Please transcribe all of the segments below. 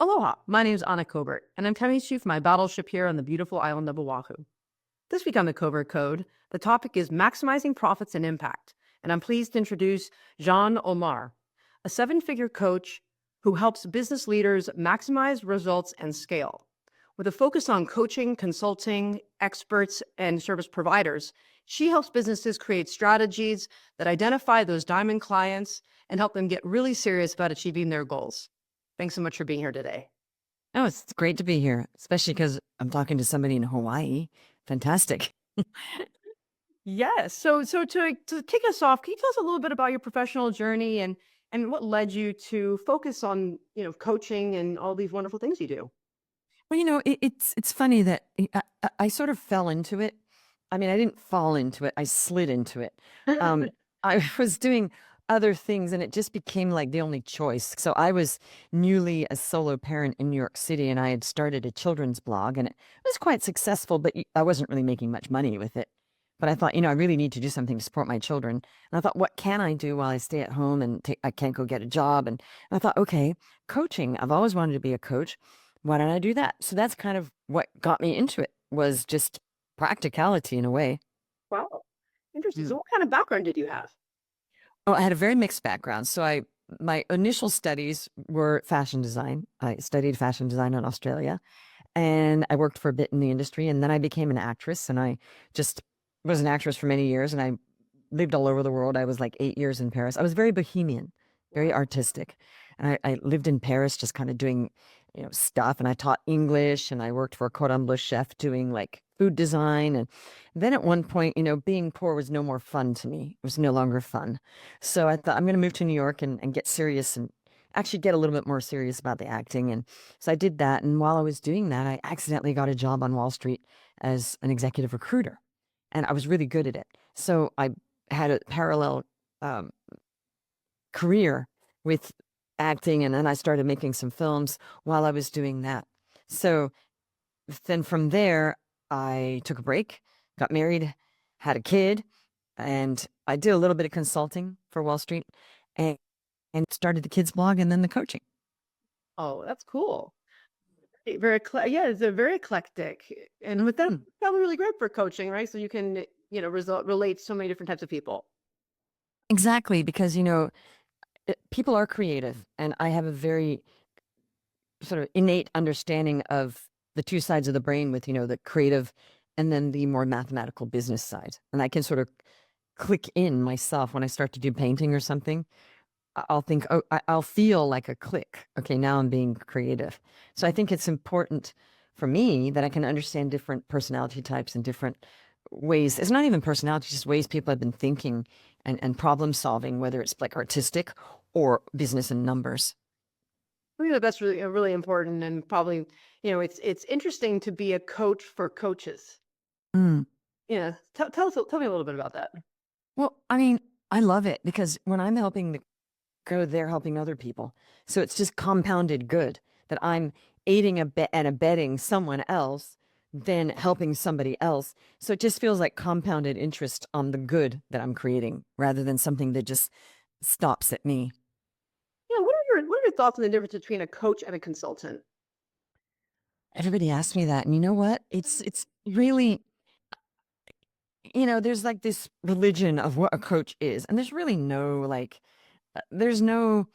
Aloha, my name is Anna Covert, and I'm coming to you from my battleship here on the beautiful island of Oahu. This week on the Covert Code, the topic is maximizing profits and impact, and I'm pleased to introduce Jeanne Omlor, a seven-figure coach who helps business leaders maximize results and scale. With a focus on coaching, consulting, experts, and service providers, she helps businesses create strategies that identify those diamond clients and help them get really serious about achieving their goals. Thanks so much for being here today. Oh, it's great to be here, especially because I'm talking to somebody in Hawaii. Fantastic. Yes. So to kick us off, can you tell us a little bit about your professional journey and what led you to focus on, coaching and all these wonderful things you do? Well, it's funny that I sort of fell into it. I mean, I didn't fall into it. I slid into it. Um, I was doing other things and it just became like the only choice. So I was newly a solo parent in New York City and I had started a children's blog and it was quite successful, but I wasn't really making much money with it. But I thought, I really need to do something to support my children. And I thought, what can I do while I stay at home and I can't go get a job? And I thought, okay, coaching. I've always wanted to be a coach. Why don't I do that? So that's kind of what got me into it, was just practicality in a way. Wow. Interesting. Mm. So what kind of background did you have? Oh, I had a very mixed background. My initial studies were fashion design. I studied fashion design in Australia and I worked for a bit in the industry. And then I became an actress and I just was an actress for many years and I lived all over the world. I was like 8 years in Paris. I was very bohemian, very Wow. artistic. And I lived in Paris just kind of doing, stuff. And I taught English and I worked for a cordon bleu chef doing like food design. And then at one point, being poor was no more fun to me. It was no longer fun. So I thought I'm going to move to New York and get serious and actually get a little bit more serious about the acting. And so I did that. And while I was doing that, I accidentally got a job on Wall Street as an executive recruiter. And I was really good at it. So I had a parallel um, career with acting. And then I started making some films while I was doing that. So then from there, I took a break, got married, had a kid, and I did a little bit of consulting for Wall Street and, and started the kids blog and then the coaching. Oh, that's cool. Yeah, it's a very eclectic. And with that, probably really great for coaching, right? So you can, relate to so many different types of people. Exactly, because, people are creative, and I have a very sort of innate understanding of the two sides of the brain with, the creative and then the more mathematical business side. And I can sort of click in myself when I start to do painting or something. I'll think, oh, I'll feel like a click. Okay, now I'm being creative. So I think it's important for me that I can understand different personality types and different ways. It's not even personality, just ways people have been thinking and problem solving, whether it's like artistic or business and numbers. I think that that's really, really important, and probably, it's interesting to be a coach for coaches. Mm. Yeah, tell me a little bit about that. Well, I mean, I love it because when I'm helping the go, they're helping other people. So it's just compounded good that I'm aiding and abetting someone else, then helping somebody else. So it just feels like compounded interest on the good that I'm creating rather than something that just stops at me. Yeah, what are your thoughts on the difference between a coach and a consultant? Everybody asks me that. And you know what? It's really, there's like this religion of what a coach is. And there's really no there's no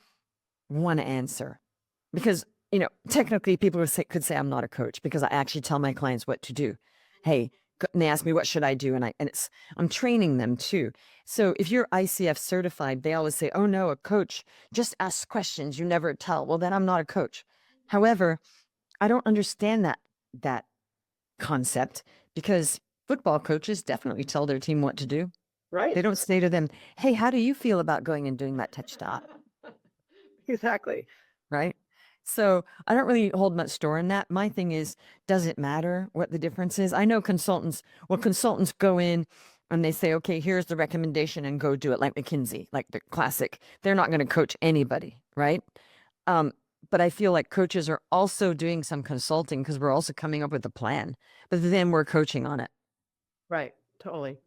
one answer. Because, technically people could say I'm not a coach because I actually tell my clients what to do. Hey, and they ask me, what should I do? I'm training them too. So if you're ICF certified, they always say, oh no, a coach just asks questions. You never tell. Well, then I'm not a coach. However, I don't understand that concept because football coaches definitely tell their team what to do. Right. They don't say to them, hey, how do you feel about going and doing that touchdown? Exactly. Right? So I don't really hold much store in that. My thing is, does it matter what the difference is? I know consultants go in and they say, okay, here's the recommendation and go do it, like McKinsey, like the classic. They're not going to coach anybody, right? Um, but I feel like coaches are also doing some consulting because we're also coming up with a plan, but then we're coaching on it. Right. Totally.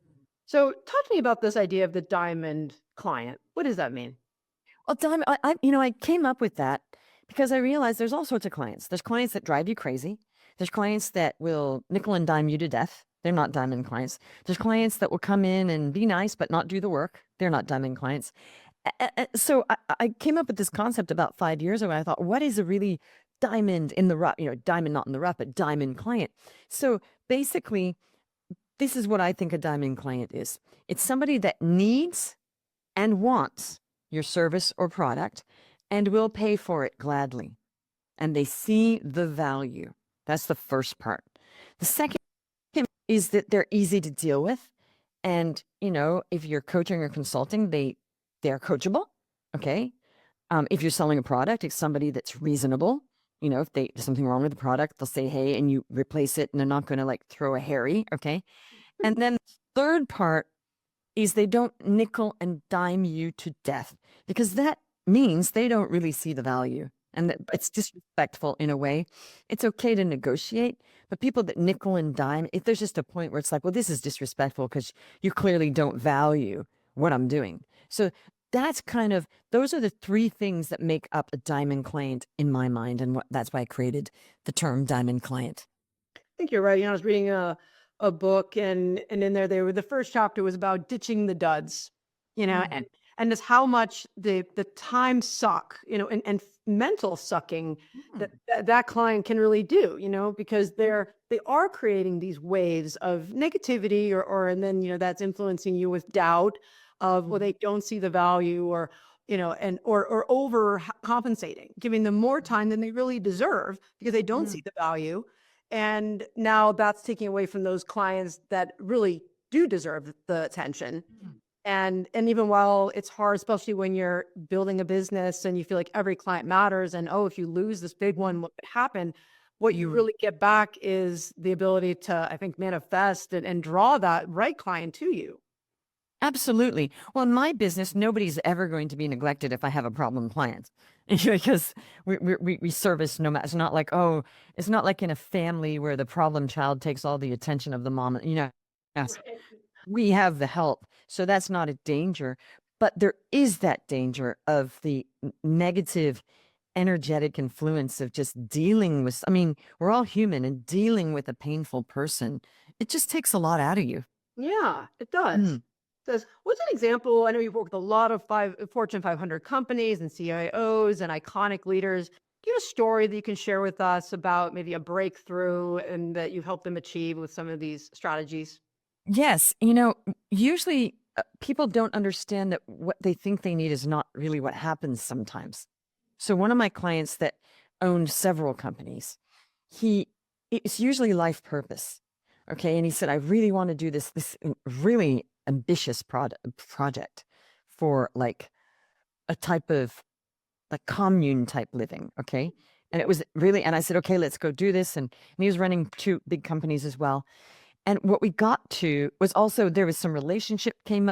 So talk to me about this idea of the diamond client. What does that mean? Well, I came up with that because I realized there's all sorts of clients. There's clients that drive you crazy. There's clients that will nickel and dime you to death. They're not diamond clients. There's clients that will come in and be nice, but not do the work. They're not diamond clients. So I came up with this concept about 5 years ago. I thought, what is a really diamond in the rough, diamond not in the rough, but diamond client? So basically, this is what I think a diamond client is. It's somebody that needs and wants your service or product and will pay for it gladly. And they see the value. That's the first part. The second is that they're easy to deal with. And, if you're coaching or consulting, they're coachable. Okay. If you're selling a product, it's somebody that's reasonable. If there's something wrong with the product, they'll say, hey, and you replace it, and they're not going to like throw a Harry. Okay. And then the third part is they don't nickel and dime you to death, because that means they don't really see the value, and that it's disrespectful in a way. It's okay to negotiate, but people that nickel and dime, if there's just a point where it's like, well, this is disrespectful because you clearly don't value what I'm doing. So that's those are the three things that make up a diamond client in my mind. And that's why I created the term diamond client. I think you're right. I was reading a book, and in there the first chapter was about ditching the duds, and just how much the time suck, and mental sucking that client can really do, because they are creating these waves of negativity, and then that's influencing you with doubt of, well, they don't see the value, or or over compensating, giving them more time than they really deserve because they don't see the value. And now that's taking away from those clients that really do deserve the attention. And even while it's hard, especially when you're building a business and you feel like every client matters, and if you lose this big one, what could happen? What you really get back is the ability to, I think, manifest and draw that right client to you. Absolutely. Well, in my business, nobody's ever going to be neglected if I have a problem client, because we service no matter. It's not like, it's not like in a family where the problem child takes all the attention of the mom. Yes, we have the help, so that's not a danger. But there is that danger of the negative, energetic influence of just dealing with. I mean, we're all human, and dealing with a painful person, it just takes a lot out of you. Yeah, it does. Says, what's an example? I know you've worked with a lot of Fortune 500 companies and CIOs and iconic leaders. Do you have a story that you can share with us about maybe a breakthrough and that you helped them achieve with some of these strategies? Yes. Usually people don't understand that what they think they need is not really what happens sometimes. So one of my clients that owned several companies, it's usually life purpose. Okay. And he said, I really want to do this really ambitious project for like a type of like commune type living. Okay. And it was really, and I said, okay, let's go do this. And he was running two big companies as well. And what we got to was also, there was some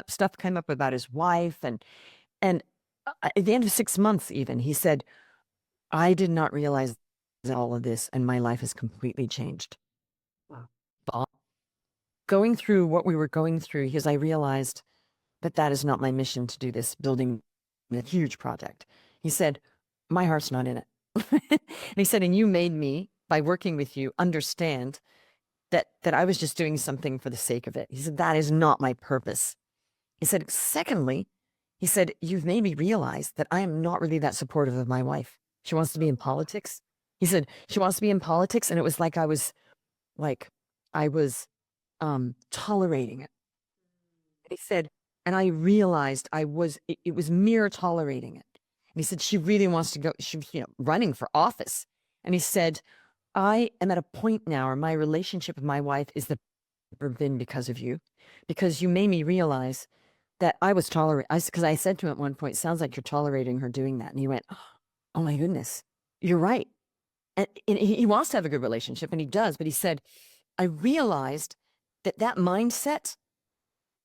stuff came up about his wife. And at the end of 6 months, even, he said, I did not realize all of this, and my life has completely changed. Wow. But going through what we were going through, because I realized that is not my mission to do this, building a huge project. He said, my heart's not in it. And he said, and you made me, by working with you, understand that I was just doing something for the sake of it. He said, that is not my purpose. He said, secondly, he said, you've made me realize that I am not really that supportive of my wife. She wants to be in politics. He said, she wants to be in politics. And it was like I was tolerating it. And he said, and I realized it was mere tolerating it. And he said, she really wants to go, she's running for office. And he said, I am at a point now where my relationship with my wife is never been because of you, because you made me realize that I was tolerating. Because I said to him at one point, sounds like you're tolerating her doing that. And he went, oh my goodness, you're right. And he wants to have a good relationship, and he does. But he said, I realized that mindset,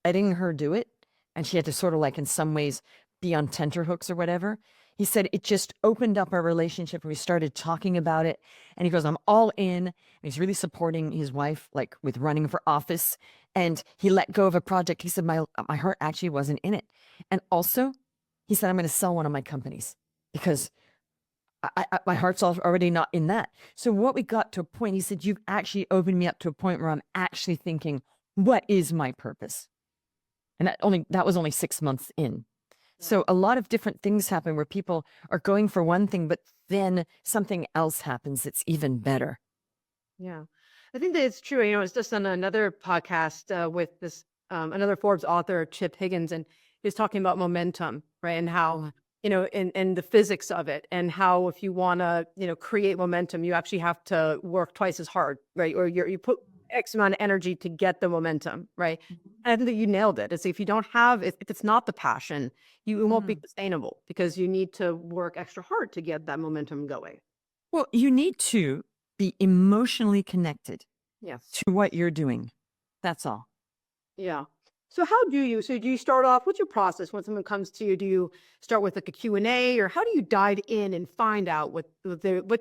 letting her do it, and she had to sort of like in some ways be on tenterhooks or whatever. He said it just opened up our relationship, and we started talking about it. And he goes, I'm all in. And he's really supporting his wife, like with running for office. And he let go of a project. He said, my heart actually wasn't in it. And also, he said, I'm going to sell one of my companies because my heart's already not in that. So what we got to a point, he said, you've actually opened me up to a point where I'm actually thinking, what is my purpose? And that was only 6 months in. So a lot of different things happen where people are going for one thing, but then something else happens that's even better. Yeah. I think that it's true. I was just on another podcast with this another Forbes author, Chip Higgins, and he's talking about momentum, right? And how, and the physics of it, and how if you want to, create momentum, you actually have to work twice as hard, right? Or you put X amount of energy to get the momentum, right? And I think that you nailed it. It's if you don't have, if it's not the passion, it won't be sustainable because you need to work extra hard to get that momentum going. Well, you need to be emotionally connected Yes. to what you're doing. That's all. Yeah. So do you start off, what's your process when someone comes to you? Do you start with like a Q&A, or how do you dive in and find out what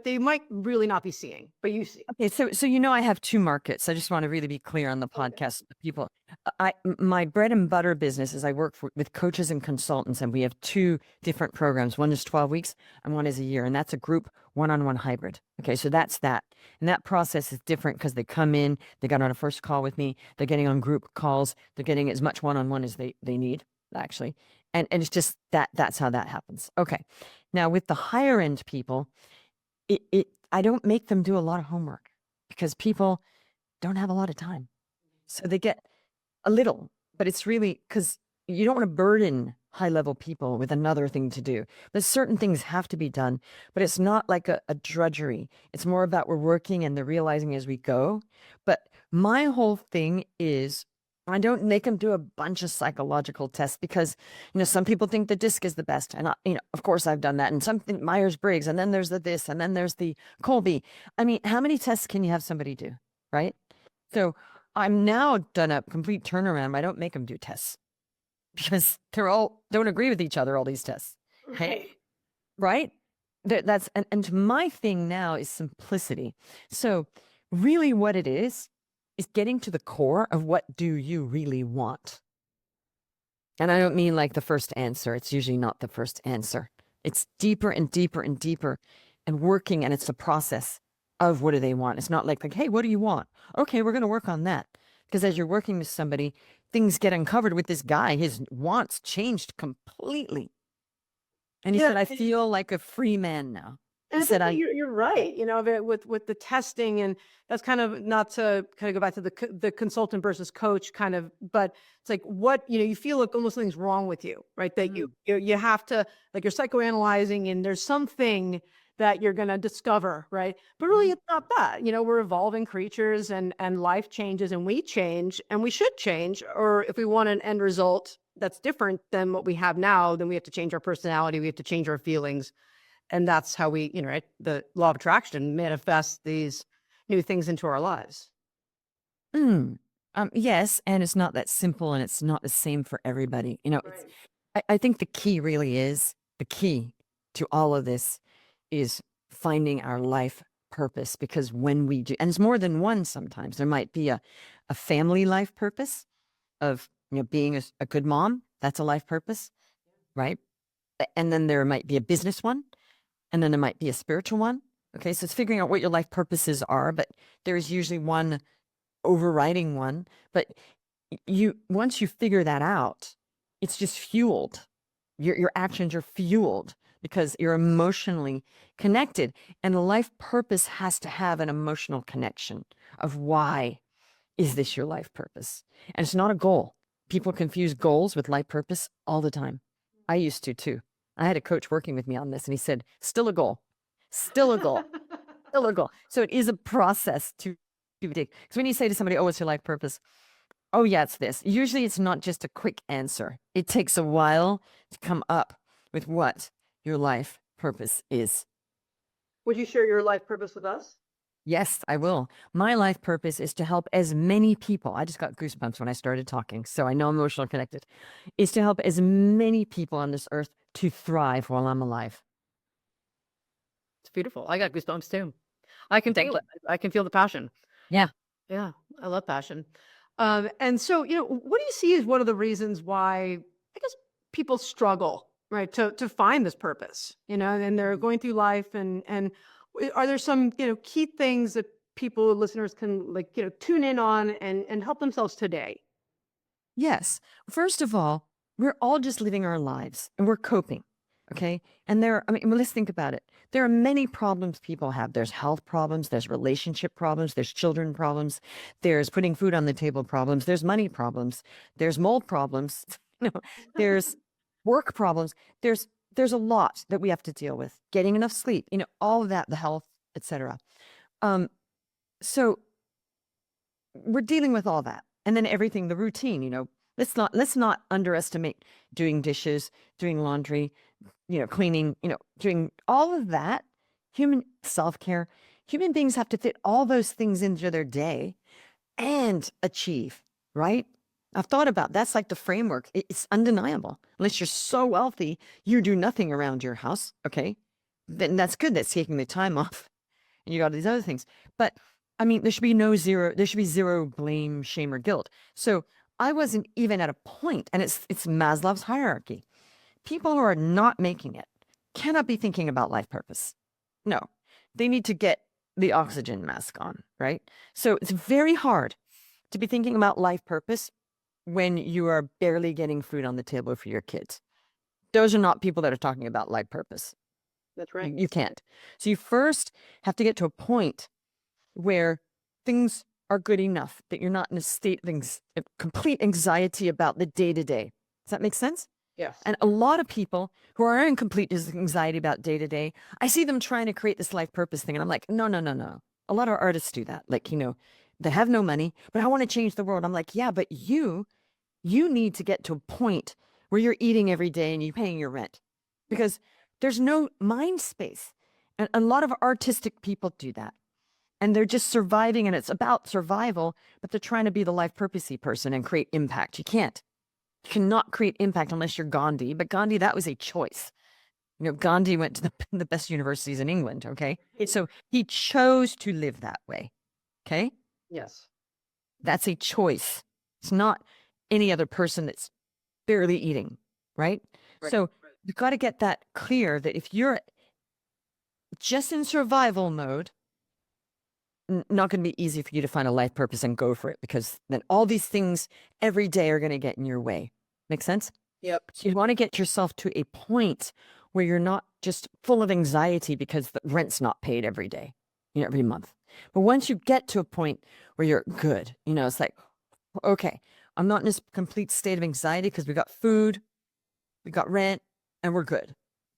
they might really not be seeing, but you see? Okay, so I have two markets. I just want to really be clear on the Okay. podcast with people. My bread and butter business is I work with coaches and consultants, and we have two different programs. One is 12 weeks and one is a year, and that's a group one-on-one hybrid. Okay, so that's that. And that process is different because they come in, they got on a first call with me, they're getting on group calls, they're getting as much one-on-one as they need, actually. And it's just that's how that happens. Okay. Now with the higher end people, I don't make them do a lot of homework because people don't have a lot of time. So they get a little, but it's really because you don't want to burden high level people with another thing to do. There's certain things have to be done, but it's not like a drudgery. It's more about we're working and they're realizing as we go. But my whole thing is I don't make them do a bunch of psychological tests because, some people think the disc is the best. And, of course I've done that. And something Myers-Briggs, and then there's the this, and then there's the Colby. I mean, how many tests can you have somebody do? Right? So I'm now done a complete turnaround. I don't make them do tests because they're all don't agree with each other, all these tests. Hey, right? And my thing now is simplicity. So really what it is getting to the core of what do you really want. And I don't mean like the first answer. It's usually not the first answer. It's deeper and deeper and deeper and working. And it's the process of what do they want. It's not like, hey, what do you want? Okay, we're going to work on that. Because as you're working with somebody, things get uncovered with this guy. His wants changed completely. And he said, I feel like a free man now. And I think that you're right, with the testing, and that's kind of not to kind of go back to the consultant versus coach kind of, but it's like what, you feel like almost something's wrong with you, right? That you have to, like, you're psychoanalyzing and there's something that you're going to discover, right? But really it's not that, we're evolving creatures, and life changes and we change, and we should change, or if we want an end result that's different than what we have now, then we have to change our personality, we have to change our feelings. And that's how we, right, the law of attraction manifests these new things into our lives. Yes, and it's not that simple, and it's not the same for everybody. Right. I think the key to all of this is finding our life purpose, because when we do, and it's more than one sometimes, there might be a family life purpose of, being a good mom. That's a life purpose, right? And then there might be a business one. And then there might be a spiritual one. Okay, so it's figuring out what your life purposes are, but there's usually one overriding one. But once you figure that out, it's just fueled. Your actions are fueled because you're emotionally connected. And the life purpose has to have an emotional connection of why is this your life purpose? And it's not a goal. People confuse goals with life purpose all the time. I used to too. I had a coach working with me on this, and he said, still a goal, still a goal, still a goal. So it is a process to take. Because when you say to somebody, oh, what's your life purpose? Oh, yeah, it's this. Usually it's not just a quick answer. It takes a while to come up with what your life purpose is. Would you share your life purpose with us? Yes, I will. My life purpose is to help as many people. I just got goosebumps when I started talking, so I know I'm emotionally connected. Is to help as many people on this earth to thrive while I'm alive. It's beautiful. I got goosebumps too. I can feel it. I can feel the passion. Yeah. Yeah, I love passion. And so, what do you see as one of the reasons why, I guess, people struggle, right, to find this purpose, and they're going through life, and are there some, key things that people, listeners can, like, tune in on and help themselves today? Yes. First of all, we're all just living our lives and we're coping. Okay. And I mean, well, let's think about it. There are many problems people have. There's health problems, there's relationship problems, there's children problems, there's putting food on the table problems, there's money problems, there's mold problems, you know, there's work problems. There's a lot that we have to deal with. Getting enough sleep, all of that, the health, etc. Um, so we're dealing with all that. And then everything, the routine, let's not underestimate doing dishes, doing laundry, cleaning, doing all of that, human self-care. Human beings have to fit all those things into their day and achieve, right? I've thought about that's like the framework. It's undeniable. Unless you're so wealthy, you do nothing around your house. Okay. Then that's good. That's taking the time off and you got these other things. But I mean, there should be zero blame, shame, or guilt. So I wasn't even at a point, and it's Maslow's hierarchy. People who are not making it cannot be thinking about life purpose. No, they need to get the oxygen mask on, right? So it's very hard to be thinking about life purpose when you are barely getting food on the table for your kids. Those are not people that are talking about life purpose. That's right. You can't. So you first have to get to a point where things are good enough that you're not in a state of complete anxiety about the day to day. Does that make sense? Yes. And a lot of people who are in complete anxiety about day to day, I see them trying to create this life purpose thing. And I'm like, no, no, no, no. A lot of artists do that. Like, they have no money, but I want to change the world. I'm like, yeah, but you need to get to a point where you're eating every day and you're paying your rent because there's no mind space. And a lot of artistic people do that. And they're just surviving and it's about survival, but they're trying to be the life purposey person and create impact. You can't. You cannot create impact unless you're Gandhi. But Gandhi, that was a choice. Gandhi went to the best universities in England, okay? So he chose to live that way, okay? Yes. That's a choice. It's not any other person that's barely eating, right? Right. So you've got to get that clear that if you're just in survival mode, not going to be easy for you to find a life purpose and go for it because then all these things every day are going to get in your way. Make sense? Yep. So you want to get yourself to a point where you're not just full of anxiety because the rent's not paid every day, every month. But once you get to a point where you're good, it's like, okay, I'm not in this complete state of anxiety because we got food, we got rent, and we're good.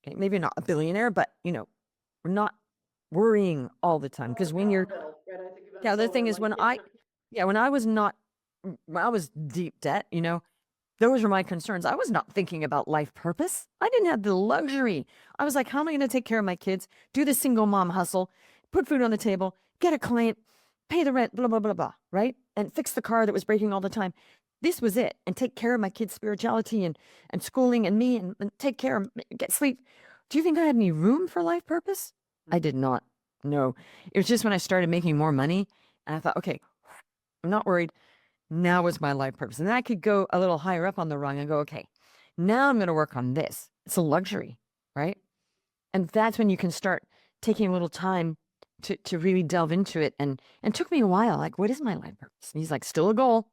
Okay, maybe not a billionaire, but we're not worrying all the time because when you're yeah, the thing is when I was not when I was deep debt, those were my concerns. I was not thinking about life purpose. I didn't have the luxury. I was like, how am I going to take care of my kids, do the single mom hustle, put food on the table, get a client, pay the rent, blah, blah, blah, blah, right? And fix the car that was breaking all the time. This was it. And take care of my kids' spirituality and schooling and me and take care of, get sleep. Do you think I had any room for life purpose? I did not. No. It was just when I started making more money and I thought, okay, I'm not worried. Now is my life purpose. And then I could go a little higher up on the rung and go, okay, now I'm going to work on this. It's a luxury, right? And that's when you can start taking a little time to really delve into it. And it took me a while. Like, what is my life purpose? And he's like, still a goal.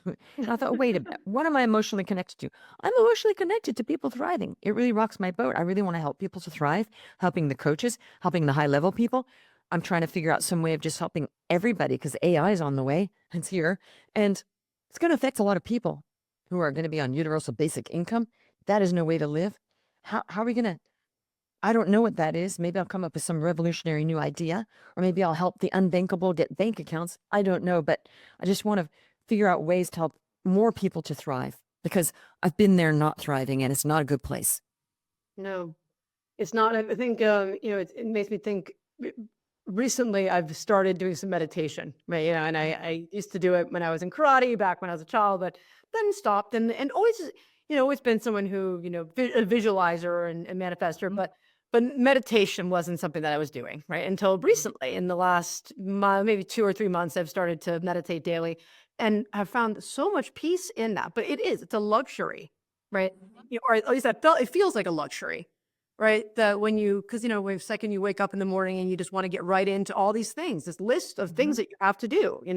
And I thought, wait a minute, what am I emotionally connected to? I'm emotionally connected to people thriving. It really rocks my boat. I really want to help people to thrive, helping the coaches, helping the high level people. I'm trying to figure out some way of just helping everybody because AI is on the way. It's here. And it's going to affect a lot of people who are going to be on universal basic income. That is no way to live. How are we going to? I don't know what that is. Maybe I'll come up with some revolutionary new idea, or maybe I'll help the unbankable get bank accounts. I don't know, but I just want to figure out ways to help more people to thrive because I've been there not thriving and it's not a good place. No, it's not. I think, it makes me think. Recently, I've started doing some meditation, right? And I used to do it when I was in karate back when I was a child, but then stopped and always, always been someone who, a visualizer and manifester, but meditation wasn't something that I was doing, right? Until recently, in the last maybe 2 or 3 months, I've started to meditate daily and have found so much peace in that. But it's a luxury. right? Or at least it feels like a luxury, right? That when because when second you wake up in the morning and you just want to get right into all these things, this list of things Mhm, that you have to do, the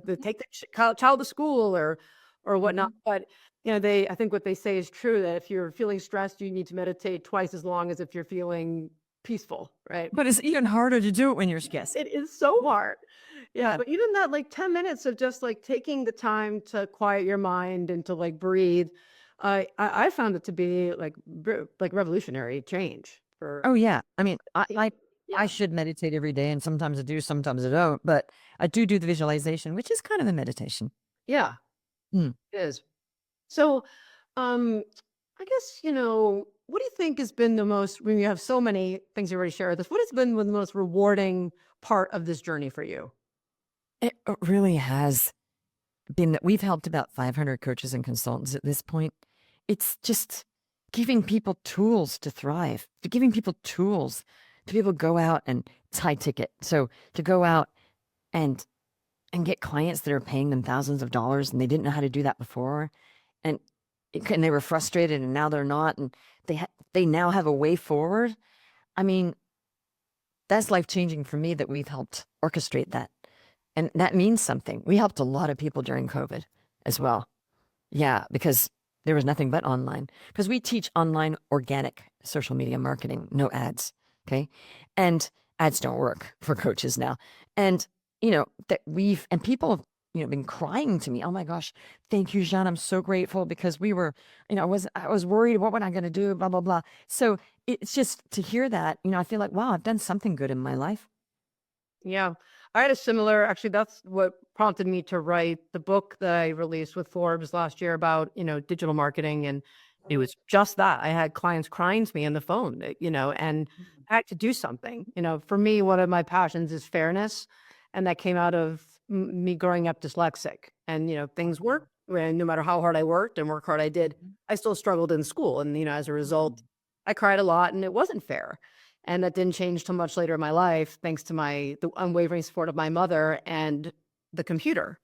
mhm, take the child to school or whatnot. mhm. But I think what they say is true that if you're feeling stressed, you need to meditate twice as long as if you're feeling peaceful, right? But it's even harder to do it when you're Yes, stressed. it is so hard. Yeah, Yeah. but even that, like, 10 minutes of just, like, taking the time to quiet your mind and to, like, breathe, I found it to be, like, revolutionary change for Oh, yeah. I mean, I yeah. should meditate every day, and sometimes I do, sometimes I don't, but I do the visualization, which is kind of a meditation. Yeah, Mm. it is. So, um, I guess, what do you think has been the most when you have so many things you already shared with us, what has been the most rewarding part of this journey for you? It really has been that we've helped about 500 coaches and consultants at this point. It's just giving people tools to thrive, to giving people tools to be able to go out and it's high ticket. So to go out and get clients that are paying them thousands of dollars and they didn't know how to do that before, and and they were frustrated and now they're not, and they now have a way forward. I mean, that's life changing for me that we've helped orchestrate that, and that means something. We helped a lot of people during COVID as well. Yeah, because there was nothing but online. Because we teach online organic social media marketing, no ads. Okay. And ads don't work for coaches now. And, that and people have, been crying to me. Oh my gosh, thank you, Jeanne. I'm so grateful because we were, I was worried. What was I going to do? Blah, blah, blah. So it's just to hear that, I feel like, wow, I've done something good in my life. Yeah. I had a similar actually, that's what prompted me to write the book that I released with Forbes last year about, digital marketing. And it was just that. I had clients crying to me on the phone, and I had to do something. For me, one of my passions is fairness. And that came out of me growing up dyslexic. And, things weren't, no matter how hard I worked and work hard I did, I still struggled in school. And, as a result, I cried a lot and it wasn't fair. And that didn't change till much later in my life, thanks to the unwavering support of my mother and the computer.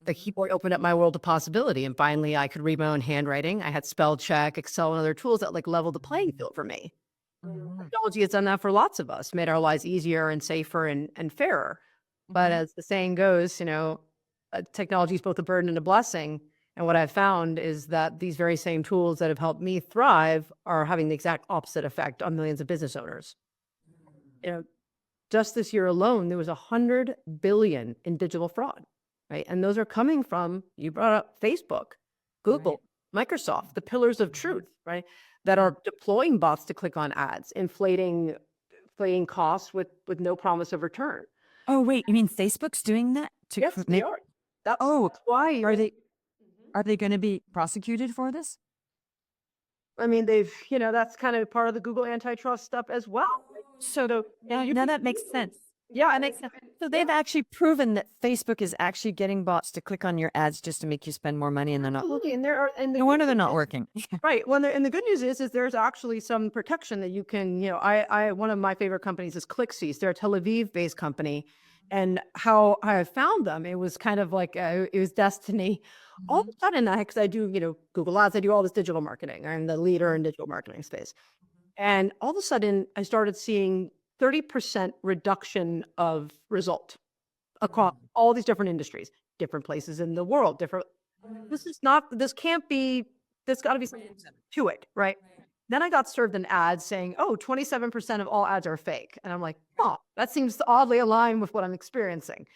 The keyboard opened up my world of possibility, and finally, I could read my own handwriting. I had spell check, Excel, and other tools that, like, leveled the playing field for me. Mhm, Technology has done that for lots of us, made our lives easier and safer and fairer. But mhm, as the saying goes, technology is both a burden and a blessing, and what I've found is that these very same tools that have helped me thrive are having the exact opposite effect on millions of business owners. You know, just this year alone, there was 100 billion in digital fraud, right? And those are coming from, you brought up Facebook, right. Google, Microsoft, the pillars of Mhm, truth, right? That mhm. are deploying bots to click on ads, inflating costs with no promise of return. Oh, wait, you mean Facebook's doing that to Yes, they make are. That's Oh, that's why are you're they Mhm. are they gonna be prosecuted for this? I mean, that's kind of part of the Google antitrust stuff as well. Right? So So now you now can that makes sense. yeah, That and makes sense. So yeah. they've actually proven that Facebook is actually getting bots to click on your ads just to make you spend more money, and they're not Absolutely, working. and there are and the No good wonder they're news not is working. right, well, and the good news is there's actually some protection that you can, I one of my favorite companies is ClickSees. They're a Tel Aviv-based company, and how I found them, it was kind of like, it was destiny. All of Mhm, a sudden, because I do, Google Ads, I do all this digital marketing. I'm the leader mhm, in digital marketing space, and all of a sudden, I started seeing 30% reduction of result across mhm, all these different industries, different places in the world, different this can't be there's gotta be something to it, right? Then I got served an ad saying, "Oh, 27% of all ads are fake." And I'm like, "Huh, that seems oddly aligned with what I'm experiencing."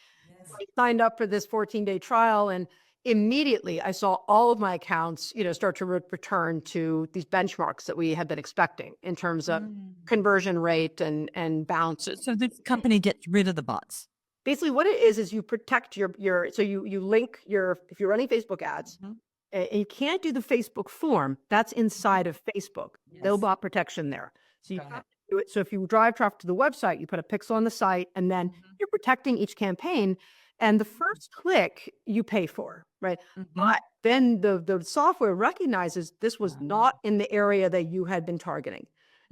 I signed up for this 14-day trial, and immediately I saw all of my accounts, start to return to these benchmarks that we had been expecting in terms of mm. conversion rate and bounce. So this company gets rid of the bots. Basically, what it is you protect your so you link your if you're running Facebook ads, Mhm, and you can't do the Facebook form, that's mhm. inside of Facebook. No Yes. bot protection there. So you Got have it. to do it. So if you drive traffic to the website, you put a pixel on the site, and then Mhm, you're protecting each campaign. And the first click you pay for, right? mhm. But then the software recognizes this was Ah. not in the area that you had been targeting.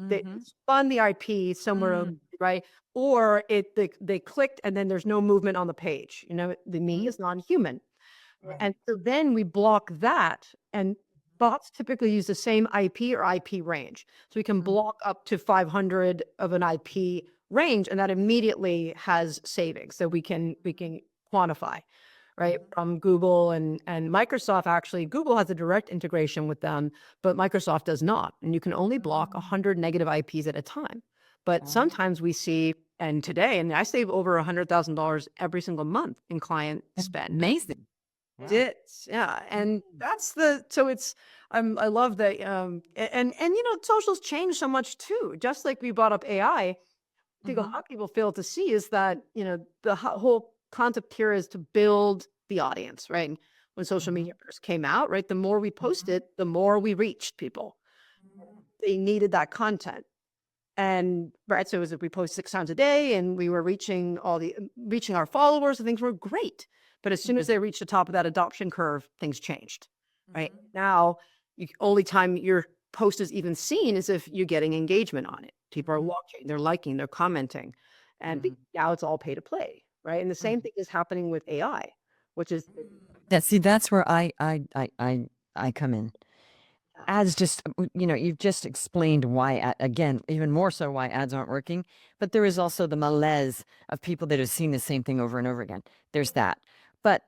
They Mhm. spun the IP somewhere, Mm, right? Or they clicked and then there's no movement on the page. The me mhm. is non-human. Right. And so then we block that, and bots typically use the same IP or IP range. So we can block up to 500 of an IP range, and that immediately has savings that we can quantify, right? From Google and Microsoft. Actually, Google has a direct integration with them, but Microsoft does not. And you can only block 100 negative IPs at a time. But sometimes we see, and today, and I save over $100,000 every single month in client spend. Amazing. Did, yeah, and that's so it's I love that, and social's changed so much too. Just like we brought up AI, I think a lot of people fail to see is that the whole concept here is to build the audience, right? When social media first came out, right, the more we posted, the more we reached people. They needed that content. And right, so it was if we post 6 times a day and we were reaching our followers, and things were great. But as soon as they reached the top of that adoption curve, things changed. Right now, only time your post is even seen is if you're getting engagement on it. People are watching, they're liking, they're commenting, and now it's all pay to play, right? And the same thing is happening with AI, which is That's where I come in. Ads just, you've just explained why, again, even more so why ads aren't working. But there is also the malaise of people that have seen the same thing over and over again. There's that. But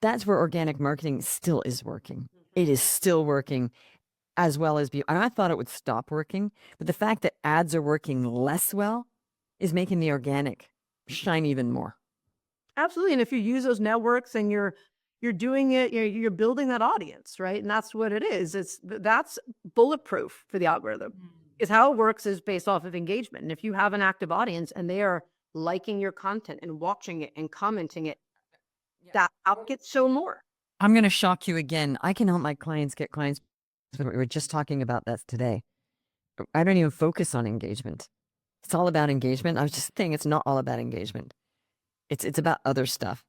that's where organic marketing still is working. It is still working as well as and I thought it would stop working. But the fact that ads are working less well is making the organic shine even more. absolutely. And if you use those networks and you're doing it, you're building that audience, right? And that's what it is. That's bulletproof for the algorithm. Is how it works is based off of engagement. And if you have an active audience and they are liking your content and watching it and commenting it, that gets shown more. I'm going to shock you again. I can help my clients get clients. We were just talking about that today. I don't even focus on engagement. It's all about engagement. I was just saying it's not all about engagement. It's about other stuff.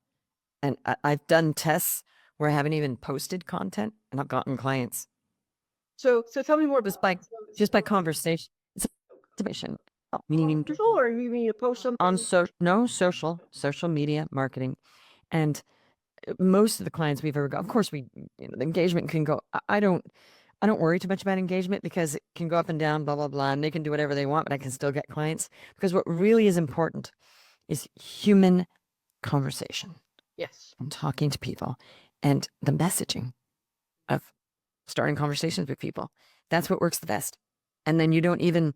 And I've done tests where I haven't even posted content and I've gotten clients. So tell me more. Just by conversation. It's a meaning or you mean you post something on social media marketing. And most of the clients we've ever got, of course, the engagement can go. I don't worry too much about engagement because it can go up and down, blah, blah, blah, and they can do whatever they want, but I can still get clients because what really is important is human conversation. Yes. I'm talking to people and the messaging of starting conversations with people. That's what works the best. And then you don't even,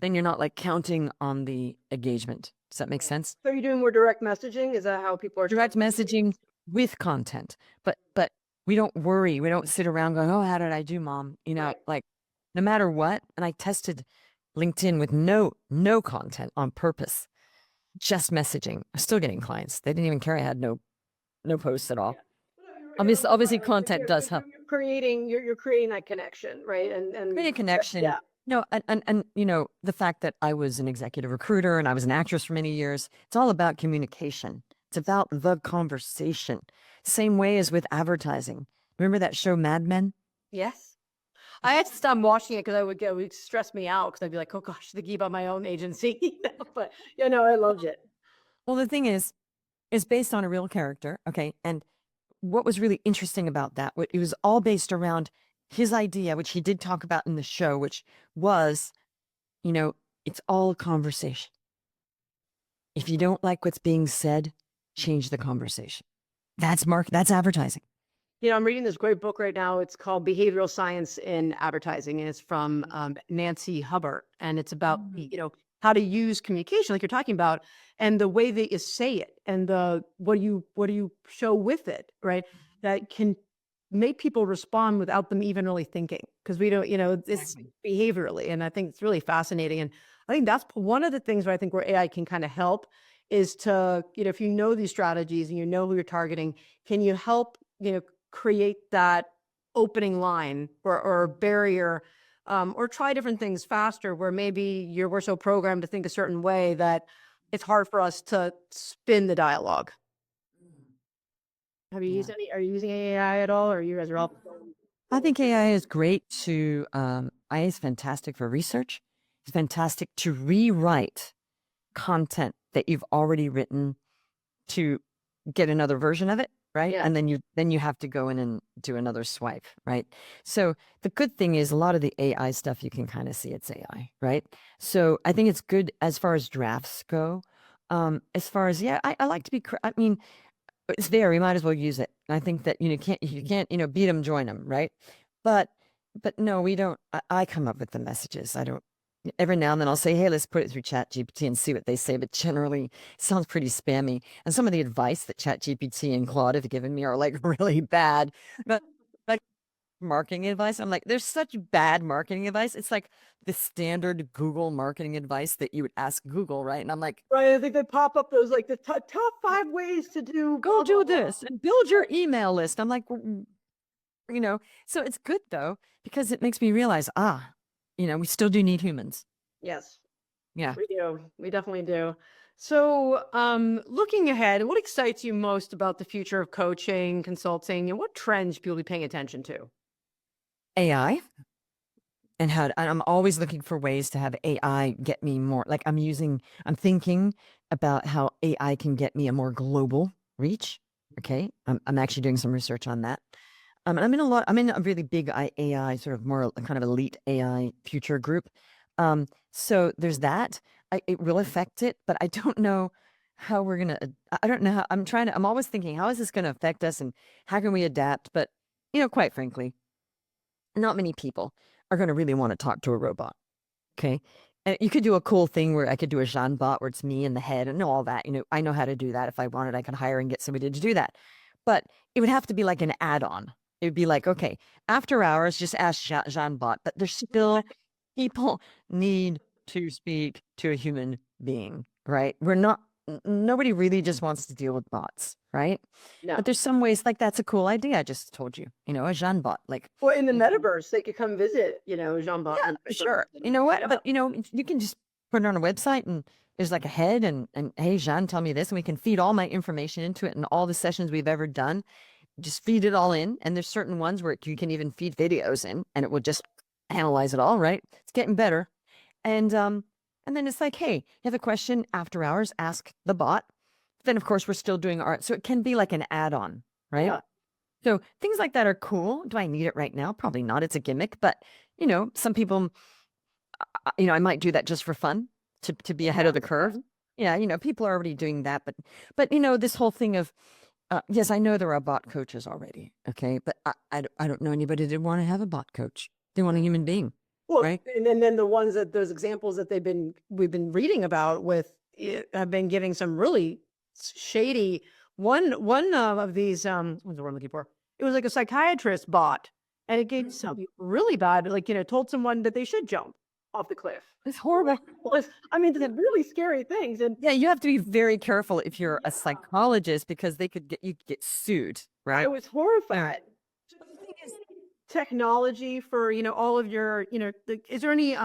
then you're not like counting on the engagement. Does that make sense? So you're doing more direct messaging? Is that how people are direct messaging with content? But we don't worry. We don't sit around going, "Oh, how did I do, Mom?" Like no matter what. And I tested LinkedIn with no content on purpose, just messaging. I'm still getting clients. They didn't even care I had no posts at all. Obviously, content does help. You're creating that connection, right? And Create a connection. Yeah. No, and the fact that I was an executive recruiter and I was an actress for many years, it's all about communication. It's about the conversation. Same way as with advertising. Remember that show Mad Men? Yes. I had to stop watching it because it would stress me out because I'd be like, oh gosh, thinking about my own agency. But I loved it. Well, the thing is, it's based on a real character, okay? And what was really interesting about that, it was all based around his idea, which he did talk about in the show, which was, it's all conversation. If you don't like what's being said, change the conversation. That's advertising. I'm reading this great book right now. It's called Behavioral Science in Advertising, and it's from Nancy Hubbard. And it's about, how to use communication like you're talking about and the way that you say it and what do you show with it, right? That can make people respond without them even really thinking because we don't, it's behaviorally. And I think it's really fascinating. And I think that's one of the things where I think where AI can kind of help is to, if you know these strategies and you know who you're targeting, can you help, create that opening line or barrier, or try different things faster where maybe we're so programmed to think a certain way that it's hard for us to spin the dialogue. Have you used are you using AI at all, or you guys are all? I think AI is great AI is fantastic for research. It's fantastic to rewrite content that you've already written to get another version of it, right? Yeah. And then you have to go in and do another swipe, right? So the good thing is a lot of the AI stuff you can kind of see it's AI, right? So I think it's good as far as drafts go. As far as I like to be. I mean, it's there. We might as well use it. And I think that you can't beat them, join them, right? But no, we don't. I come up with the messages. I don't. Every now and then I'll say, hey, let's put it through Chat GPT and see what they say. But generally, it sounds pretty spammy. And some of the advice that Chat GPT and Claude have given me are like really bad. But like marketing advice, I'm like, there's such bad marketing advice. It's like the standard Google marketing advice that you would ask Google, right? And I'm like, Right. I think they pop up those like the top 5 ways to do go blah, blah, do blah. this and build your email list. I'm like, so it's good though, because it makes me realize, we still do need humans. Yes, Yeah. we do. We definitely do. So, looking ahead, what excites you most about the future of coaching, consulting, and what trends people be paying attention to? AI and I'm always looking for ways to have AI get me more like I'm thinking about how AI can get me a more global reach. Okay. I'm actually doing some research on that. And I'm in a really big AI, sort of more kind of elite AI future group. So there's that. It will affect it, but I don't know how we're gonna. I don't know how. I'm always thinking, how is this going to affect us, and how can we adapt? But quite frankly, not many people are going to really want to talk to a robot. Okay. And you could do a cool thing where I could do a Jeanne bot where it's me in the head and all that. I know how to do that. If I wanted, I could hire and get somebody to do that. But it would have to be like an add-on. It would be like, okay, after hours, just ask Jeanne bot. But there's still people need to speak to a human being, right? Nobody really just wants to deal with bots, right? No. But there's some ways like that's a cool idea. I just told you, a Jeanne bot, like Well, in the metaverse, they could come visit, Jean Bart. yeah, sure. You know what? But you can just put it on a website and there's like a head and hey, Jean, tell me this, and we can feed all my information into it and all the sessions we've ever done. Just feed it all in. And there's certain ones where you can even feed videos in and it will just analyze it all, right? It's getting better. And then it's like, hey, you have a question after hours, ask the bot. Then of course we're still doing art. So it can be like an add-on, right? Yeah. So things like that are cool. Do I need it right now? Probably not. It's a gimmick, but some people, I might do that just for fun to be ahead of the curve. Yeah, people are already doing that, but this whole thing of yes, I know there are bot coaches already. Okay, but I don't know anybody that want to have a bot coach. They want a human being, Well, right? and then those examples that we've been reading about with have been giving some really shady. One of these what's the word I'm looking for? It was like a psychiatrist bot, and it gave some really bad, like told someone that they should jump off the cliff. It's horrible. I mean, they're really scary things, and Yeah, you have to be very careful if you're a psychologist because you could get sued, I right? was horrified. Technology for all of your is there any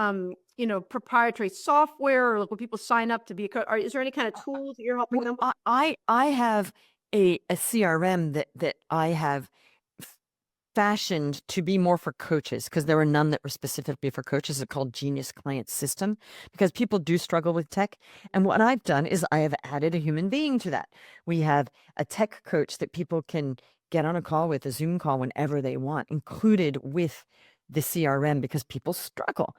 proprietary software, or like when people sign up to be is there any kind of tools that you're helping them with? I have a CRM that I have fashioned to be more for coaches because there were none that were specifically for coaches. It's called Genius Client System because people do struggle with tech. And what I've done is I have added a human being to that. We have a tech coach that people can get on a call with, a Zoom call whenever they want, included with the CRM because people struggle.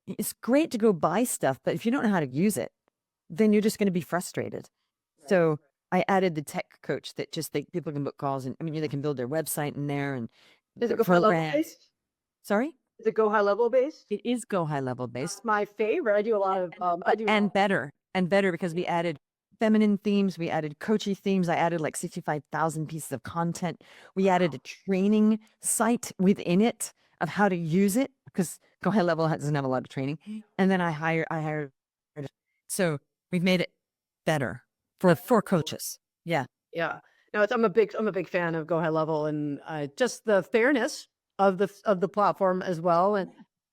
It's great to go buy stuff, but if you don't know how to use it, then you're just going to be frustrated. So I added the tech coach that people can book calls and they can build their website in there and Does it go high level based? Sorry? Does it go high level based? It is go high level based. That's my favorite. I do a lot of and better because we added feminine themes, we added coachy themes. I added like 65,000 pieces of content. We added a training site within it of how to use it because Go High Level doesn't have a lot of training. And then I hired. So we've made it better for coaches. Yeah. Yeah. No, I'm a big fan of Go High Level, and just the fairness of the platform as well. And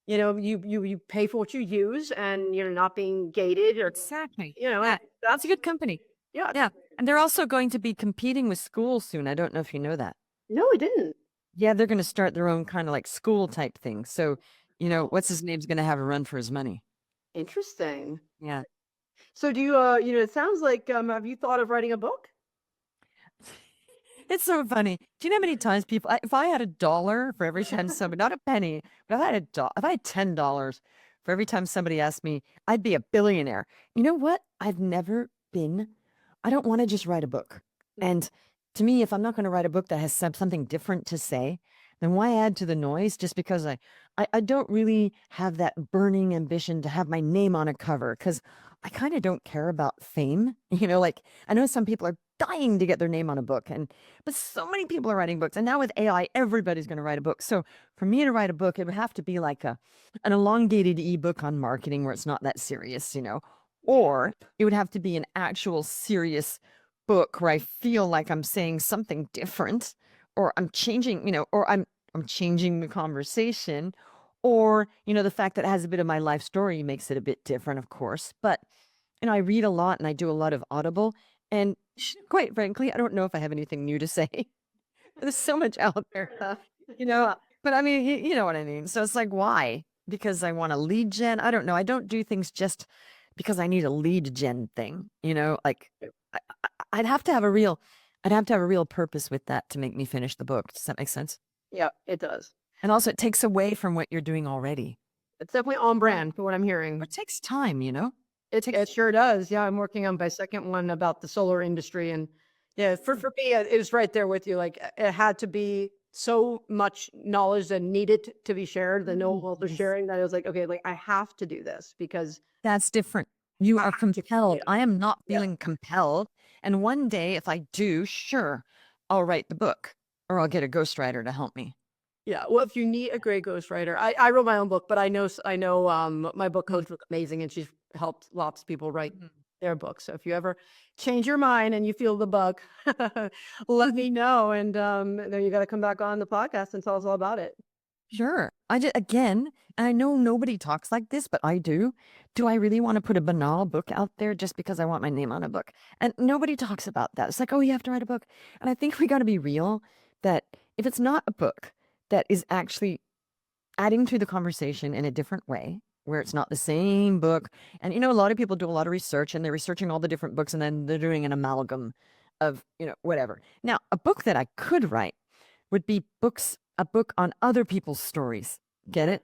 you pay for what you use, and you're not being gated or Exactly. yeah, That's a good company. yeah. Yeah. And they're also going to be competing with schools soon. I don't know if you know that. No, I didn't. Yeah, they're going to start their own kind of like school type thing. So, what's his name's going to have a run for his money. Interesting. Yeah. So do you it sounds like have you thought of writing a book? It's so funny. Do you know how many times people, if I had $1 for every time somebody, not a penny, but if I had $10 for every time somebody asked me, I'd be a billionaire. You know what? I've never been, I don't want to just write a book. And to me, if I'm not going to write a book that has something different to say, then why add to the noise just because I don't really have that burning ambition to have my name on a cover because I kind of don't care about fame. Like I know some people are dying to get their name on a book but so many people are writing books and now with AI everybody's going to write a book. So for me to write a book it would have to be like an elongated ebook on marketing where it's not that serious, or it would have to be an actual serious book where I feel like I'm saying something different or I'm changing, or I'm changing the conversation or, the fact that it has a bit of my life story makes it a bit different, of course. But, I read a lot and I do a lot of Audible. And quite frankly, I don't know if I have anything new to say. There's so much out there, but I mean, you know what I mean? So it's like, why? Because I want a lead gen? I don't know. I don't do things just because I need a lead gen thing, like I'd have to have I'd have to have a real purpose with that to make me finish the book. Does that make sense? Yeah, it does. And also it takes away from what you're doing already. It's definitely on brand for what I'm hearing. It takes time, It sure does. Yeah, I'm working on my second one about the solar industry, and yeah, for me, it was right there with you. Like it had to be so much knowledge that needed to be shared, the know all the Yes. sharing that I was like, okay, like I have to do this because That's different. You I are have to. compelled. Yeah, I am not yeah, feeling compelled. And one day, if I do, sure, I'll write the book or I'll get a ghostwriter to help me. yeah. Well, if you need a great ghostwriter, I wrote my own book, but I know my book Mm. coach was amazing, and she's helped lots of people write Mhm. their books. So if you ever change your mind and you feel the bug, let me know. And then you got to come back on the podcast and tell us all about it. Sure. I just, again, and I know nobody talks like this, but I do. Do I really want to put a banal book out there just because I want my name on a book? And nobody talks about that. It's like, oh, you have to write a book. And I think we got to be real that if it's not a book that is actually adding to the conversation in a different way, where it's not the same book. And, a lot of people do a lot of research and they're researching all the different books and then they're doing an amalgam of, whatever. Now, a book that I could write would be a book on other people's stories. Get it?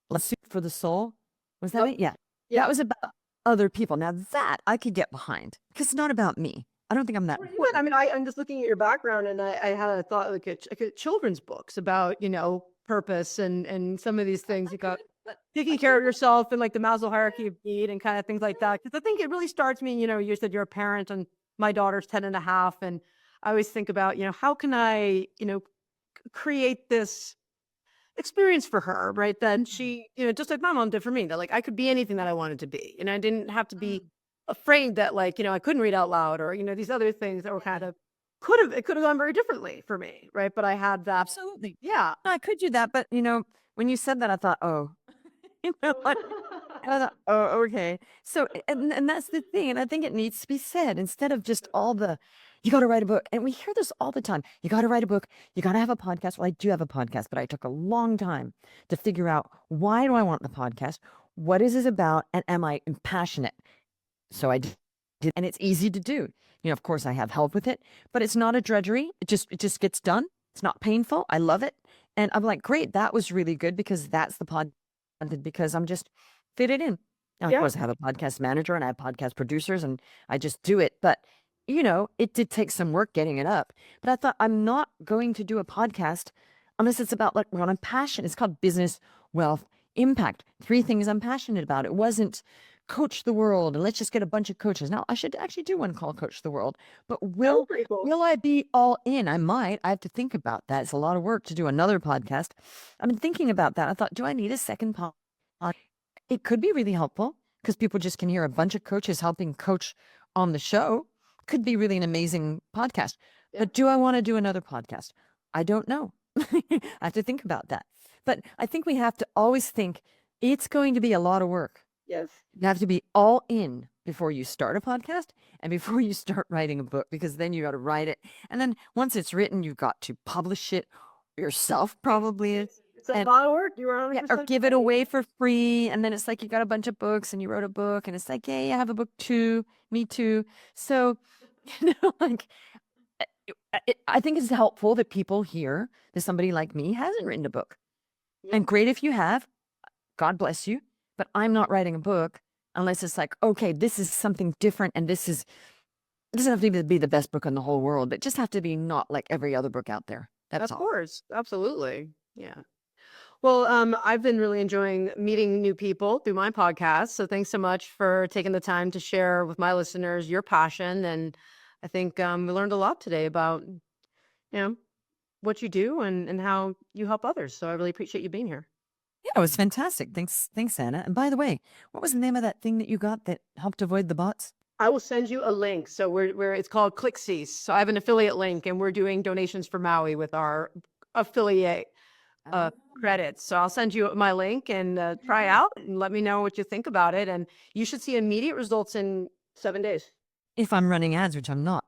Let's Soup for the Soul. Was that Yep. it? Yeah. Yeah. That was about other people. Now that I could get behind because it's not about me. I don't think I'm that Or even, I important. mean, I'm just looking at your background, and I had a thought like a children's books about purpose and some of these things. You got taking care of yourself and like the Maslow hierarchy of need and kind of things like that. Because I think it really starts me. You said you're a parent, and my daughter's 10 and a half, and I always think about how can I create this experience for her, right? Then she, just like my mom did for me, that like I could be anything that I wanted to be. And I didn't have to be afraid that like, I couldn't read out loud or, these other things that were kind of it could have gone very differently for me, right? But I had that. Absolutely. Yeah. I could do that, but when you said that, I thought, oh, like, and I thought, oh, okay. So, and that's the thing, and I think it needs to be said instead of just all the, you got to write a book, and we hear this all the time. You got to write a book. You got to have a podcast. Well, I do have a podcast, but I took a long time to figure out why do I want the podcast, what is this about, and am I passionate? So I did, and it's easy to do. Of course, I have help with it, but it's not a drudgery. It just gets done. It's not painful. I love it, and I'm like, great, that was really good because that's the pod, because I'm just fit it in. Now, of Yeah. course, I have a podcast manager and I have podcast producers, and I just do it. But it did take some work getting it up. But I thought I'm not going to do a podcast unless it's about like what I'm passionate. It's called Business, Wealth, Impact. 3 things I'm passionate about. It wasn't coach the world and let's just get a bunch of coaches. Now I should actually do one called Coach the World, but That was pretty cool. will I be all in? I might. I have to think about that. It's a lot of work to do another podcast. I've been thinking about that. I thought, do I need a second podcast? It could be really helpful because people just can hear a bunch of coaches helping coach on the show. Could be really an amazing podcast. Yeah. But do I want to do another podcast? I don't know. I have to think about that. But I think we have to always think it's going to be a lot of work. Yes. You have to be all in before you start a podcast and before you start writing a book, because then you got to write it. And then once it's written, you've got to publish it yourself, probably. It's a And lot of work. You were yeah, 100% or give it right. away for free. And then it's like you got a bunch of books and you wrote a book and it's like, hey, I have a book too. Me too. So, like I think it's helpful that people hear that somebody like me hasn't written a book. Yeah. And great if you have, God bless you, but I'm not writing a book unless it's like, okay, this is something different, and it doesn't have to be the best book in the whole world, but just have to be not like every other book out there. That's Of all. course. Absolutely. Yeah. Well, I've been really enjoying meeting new people through my podcast. So thanks so much for taking the time to share with my listeners your passion. And I think we learned a lot today about, what you do and how you help others. So I really appreciate you being here. Yeah, it was fantastic. Thanks, Anna. And by the way, what was the name of that thing that you got that helped avoid the bots? I will send you a link. So it's called ClickCease. So I have an affiliate link, and we're doing donations for Maui with our affiliate uh, credits. So I'll send you my link and try out and let me know what you think about it. And you should see immediate results in 7 days. If I'm running ads, which I'm not.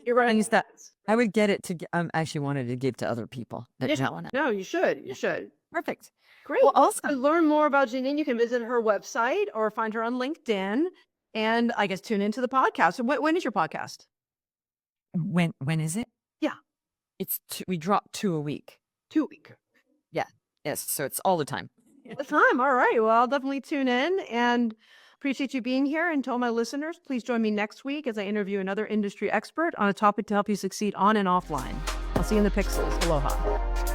You're right. I use that. I would get it to. Actually wanted to give to other people that don't want it. No, you should. You should. Perfect. Great. Well, To also, learn more about Jeanne, you can visit her website or find her on LinkedIn. And I guess tune into the podcast. So when is your podcast? when is it? Yeah. We drop 2 a week. 2 week. Yeah. Yes. So it's all the time. The time. All right. Well, I'll definitely tune in and appreciate you being here. And to all my listeners, please join me next week as I interview another industry expert on a topic to help you succeed on and offline. I'll see you in the pixels. Aloha.